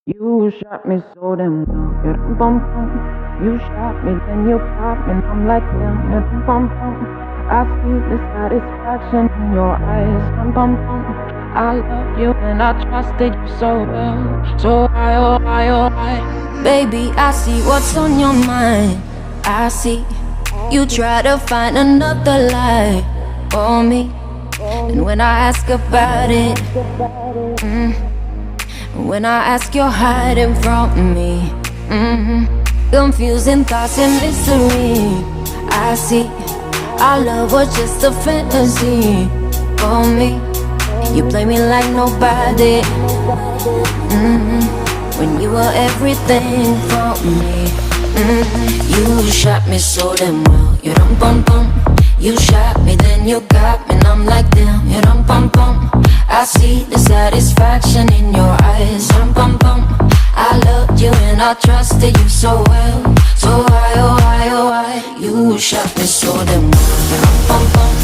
You shot me so damn well. You dum bum bum. You shot me, then you got me, and I'm like damn. You dum bum bum. I see the satisfaction in your eyes. Dum bum bum. I love you and I trusted you so well. So I, oh I, oh I. Baby, I see what's on your mind. I see you try to find another lie for me. And when I ask about it, when I ask, you're hiding from me. Confusing thoughts and mystery. I see our love was just a fantasy for me. You play me like nobody. When you were everything for me. You shot me so damn well. You dum bum bum. You shot me, then you got me, and I'm like damn. You dum bum bum. I see the satisfaction in your eyes. Dum bum bum. I loved you and I trusted you so well. So why, oh why, oh why? You shot me so damn well. You dum bum bum.